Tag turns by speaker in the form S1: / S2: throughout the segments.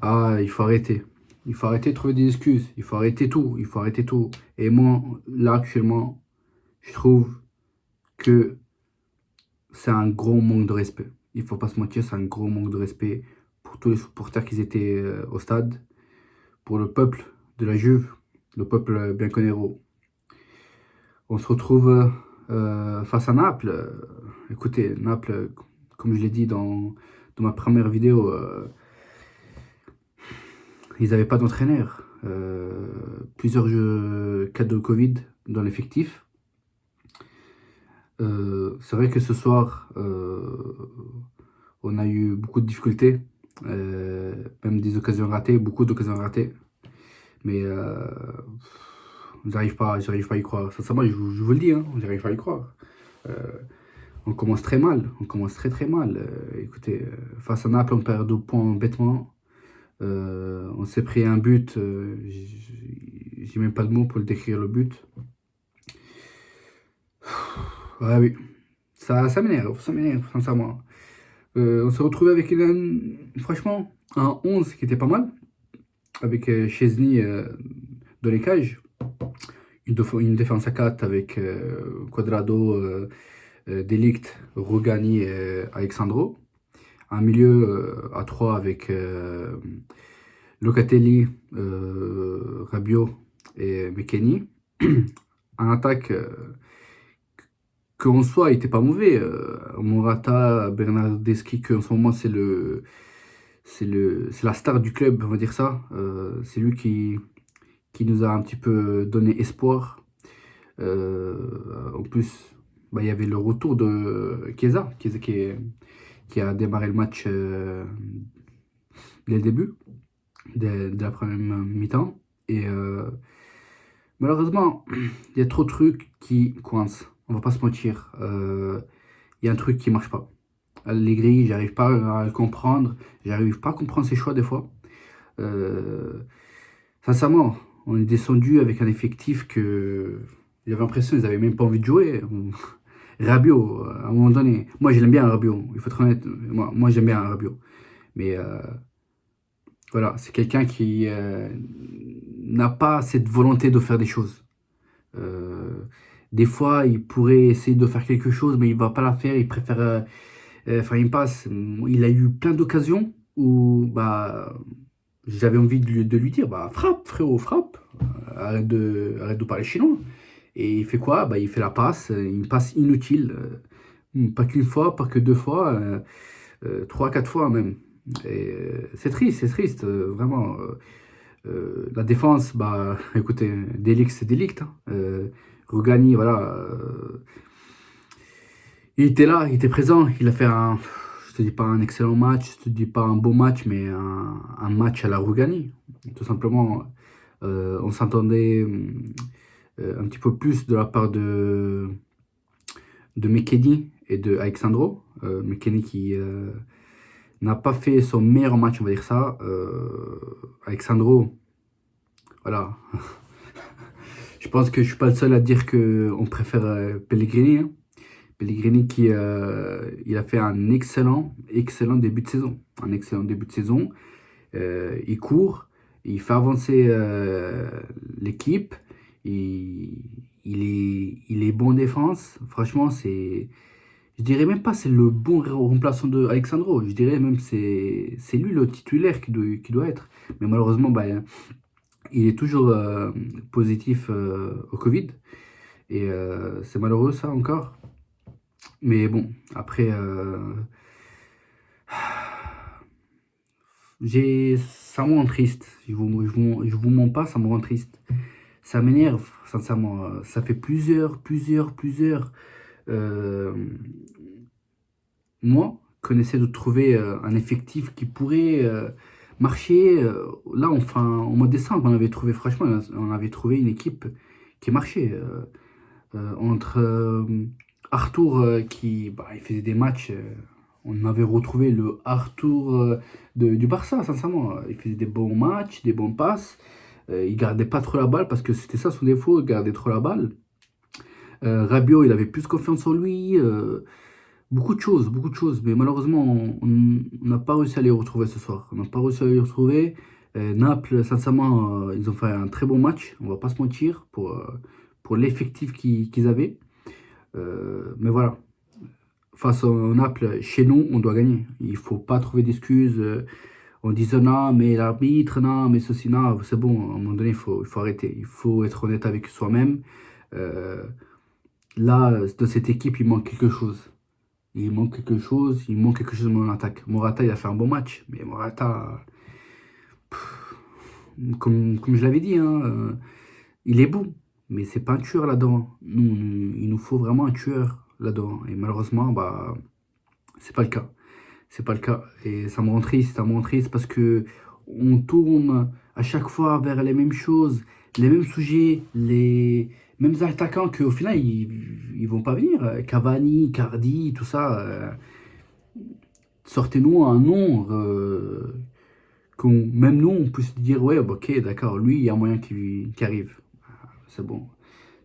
S1: Ah, il faut arrêter. Il faut arrêter de trouver des excuses. Il faut arrêter tout. Il faut arrêter tout. Et moi, là, actuellement, je trouve que c'est un gros manque de respect. Il faut pas se mentir, c'est un gros manque de respect pour tous les supporters qui étaient au stade, pour le peuple de la Juve, le peuple bianconero. On se retrouve face à Naples. Écoutez, Naples, comme je l'ai dit dans ma première vidéo, ils n'avaient pas d'entraîneur. Plusieurs cas de Covid dans l'effectif. C'est vrai que ce soir, on a eu beaucoup de difficultés, même des occasions ratées, beaucoup d'occasions ratées. Mais j'arrive pas à y croire. Sincèrement, je vous le dis, hein, j'arrive pas à y croire. Euh, on commence très mal, on commence très très mal. Écoutez, face à Naples, on perd 2 points bêtement. On s'est pris un but, j'ai même pas de mots pour le décrire le but. Ouais, oui, ça m'énerve, sincèrement. On s'est retrouvé avec franchement un 11 qui était pas mal, avec Chesney dans les cages, une défense à 4 avec Quadrado, De Ligt, Rugani et Alexandro. Un milieu à 3 avec Locatelli, Rabiot et McKennie. Un attaque qu'en soi, il était pas mauvais. Morata, Bernardeschi, qu'en ce moment, c'est la star du club, on va dire ça. C'est lui qui nous a un petit peu donné espoir. En plus, bah, il y avait le retour de Chiesa qui a démarré le match dès le début, dès la première mi-temps. Et malheureusement, il y a trop de trucs qui coincent. On va pas se mentir. Il y a un truc qui marche pas. Allegri, j'arrive pas à le comprendre. J'arrive pas à comprendre ses choix des fois. Euh, Sincèrement, on est descendu avec un effectif que j'avais l'impression qu'ils avaient même pas envie de jouer. Rabiot, à un moment donné, moi je l'aime bien Rabiot, il faut être honnête. Moi j'aime bien Rabiot. Mais voilà, c'est quelqu'un qui n'a pas cette volonté de faire des choses. Euh, des fois, il pourrait essayer de faire quelque chose, mais il va pas la faire. Il préfère. Enfin, il passe. Il a eu plein d'occasions où bah, j'avais envie de lui dire bah, frappe, frérot, frappe. Arrête de parler chinois. Et il fait quoi? Bah, il fait la passe, une passe inutile. Pas qu'une fois, pas que 2 fois, 3, 4 fois même. Et c'est triste, vraiment. La défense, bah, écoutez, Delict, c'est Delict. Hein. Rugani, voilà. Il était là, il était présent. Il a fait je te dis pas un excellent match, je te dis pas un beau match, mais un match à la Rugani. Tout simplement, on s'entendait un petit peu plus de la part de Mekedi et de Alexandro. Mekedi qui n'a pas fait son meilleur match, on va dire ça. Alexandro, voilà. Je pense que je suis pas le seul à dire qu'on préfère Pellegrini. Hein. Pellegrini qui il a fait un excellent début de saison. Un excellent début de saison. Il court, il fait avancer l'équipe. Il, il est bon en défense. Franchement, je dirais même pas c'est le bon remplaçant de Alexandro. Je dirais même c'est lui le titulaire qui doit être. Mais malheureusement, bah, il est toujours positif au Covid. Et c'est malheureux ça encore. Mais bon, après, ça me rend triste. Je vous mens pas, ça me rend triste. Ça m'énerve, sincèrement. Ça fait plusieurs euh, mois qu'on essaie de trouver un effectif qui pourrait marcher. Là, enfin, au mois de décembre, on avait trouvé, franchement, on avait trouvé une équipe qui marchait. Entre Arthur qui bah, il faisait des matchs, on avait retrouvé le Arthur du Barça, sincèrement. Il faisait des bons matchs, des bons passes. Il gardait pas trop la balle parce que c'était ça son défaut, il gardait trop la balle. Rabiot, il avait plus confiance en lui. beaucoup de choses. Mais malheureusement, on n'a pas réussi à les retrouver ce soir. On n'a pas réussi à les retrouver. Naples, sincèrement, ils ont fait un très bon match. On va pas se mentir pour l'effectif qu'ils avaient. Mais voilà, face au Naples, chez nous, on doit gagner. Il faut pas trouver d'excuses en disant non, mais l'arbitre, non, mais ceci, non. C'est bon, à un moment donné, il faut arrêter. Il faut être honnête avec soi-même. Euh, Là, de cette équipe, il manque quelque chose. Il manque quelque chose dans l'attaque. Morata, il a fait un bon match, mais Morata, comme je l'avais dit, hein, il est bon, mais c'est pas un tueur là-dedans. Il nous faut vraiment un tueur là-dedans. Et malheureusement, bah, c'est pas le cas. C'est pas le cas. Et ça me rend triste parce que on tourne à chaque fois vers les mêmes choses, les mêmes sujets, les mêmes attaquants qu'au final, ils vont pas venir. Cavani, Cardi, tout ça. Sortez-nous un nom, même nous, on peut se dire, ouais, bah, ok, d'accord, lui, il y a moyen qu'il arrive. C'est bon. De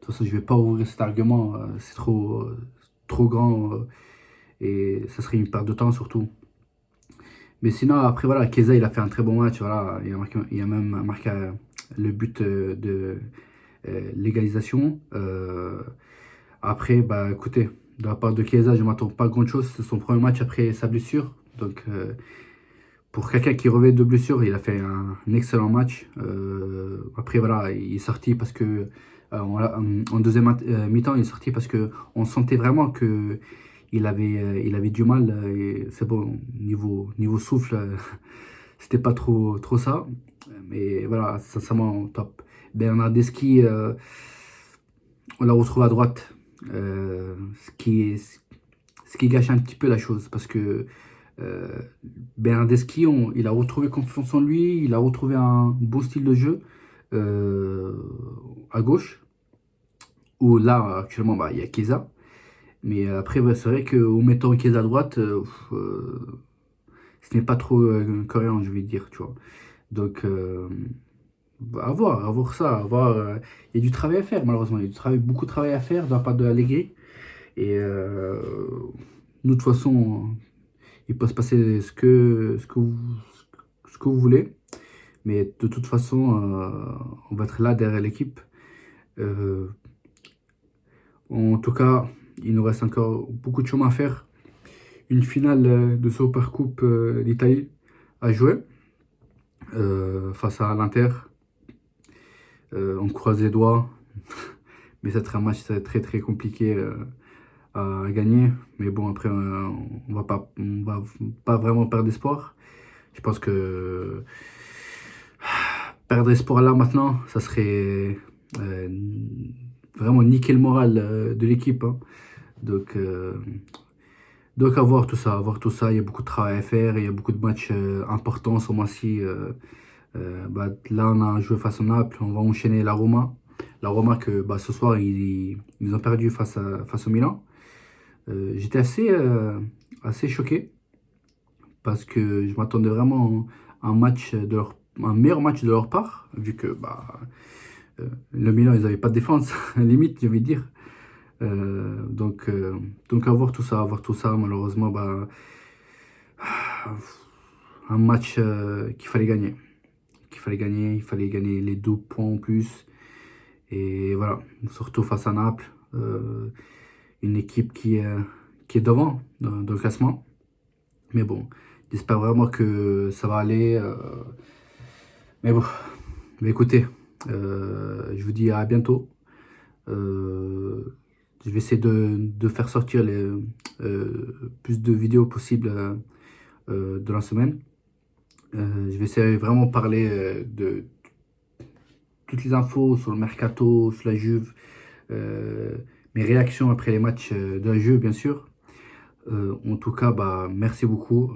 S1: toute façon, je vais pas ouvrir cet argument, c'est trop grand, et ça serait une perte de temps surtout. Mais sinon, après, voilà, Chiesa, il a fait un très bon match, voilà, il a même marqué le but de l'égalisation. Après, bah, écoutez, de la part de Chiesa, je ne m'attends pas à grand chose, c'est son premier match après sa blessure, donc pour quelqu'un qui revient de blessure, il a fait un excellent match. Après, voilà, il est sorti parce que, en deuxième mi-temps, il est sorti parce que on sentait vraiment que il avait du mal. Et c'est bon, niveau souffle, c'était pas trop ça. Mais voilà, sincèrement, top. Bernardeschi, on l'a retrouvé à droite. Ce qui gâche un petit peu la chose parce que euh, Bernardeschi, il a retrouvé confiance en lui, il a retrouvé un beau style de jeu euh, à gauche, où là, actuellement, bah, il y a Chiesa. Mais après, ouais, c'est vrai qu'en mettant Chiesa à droite, ce n'est pas trop cohérent, je vais dire, tu vois. Donc, bah, à voir ça, à voir. Il y a du travail à faire, malheureusement. Il y a beaucoup de travail à faire de la part de Allegri. Et nous, de toute façon, il peut se passer ce que vous voulez. Mais de toute façon, on va être là derrière l'équipe. Euh, En tout cas, il nous reste encore beaucoup de chemin à faire. Une finale de Supercoupe d'Italie à jouer face à l'Inter. On croise les doigts, mais ça sera un match très compliqué à gagner. Mais bon, après, on va pas vraiment perdre espoir. Je pense que perdre espoir là maintenant, ça serait euh, vraiment niquer le moral de l'équipe, hein. Donc, à voir tout ça, à voir tout ça. Il y a beaucoup de travail à faire, il y a beaucoup de matchs importants ce mois-ci. Bah, là, on a joué face au Naples, on va enchaîner la Roma. La Roma que bah, ce soir, ils ont perdu face au Milan. J'étais assez choqué parce que je m'attendais vraiment à un meilleur match de leur part, vu que bah, le Milan, ils n'avaient pas de défense, limite, j'ai envie de dire. Donc à voir tout ça, malheureusement, bah, un match il fallait gagner les 2 points en plus. Et voilà, surtout face à Naples, une équipe qui est devant dans le classement. Mais bon, j'espère vraiment que ça va aller. Mais bon, mais écoutez, je vous dis à bientôt. Euh, je vais essayer de faire sortir plus de vidéos possibles de la semaine. Je vais essayer vraiment de parler de toutes les infos sur le mercato, sur la Juve, euh, mes réactions après les matchs de la Juve, bien sûr. En tout cas, bah, merci beaucoup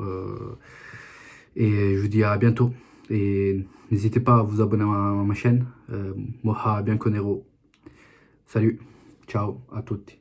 S1: et je vous dis à bientôt. Et n'hésitez pas à vous abonner à ma chaîne, Moha Bianconero. Salut, ciao à toutes.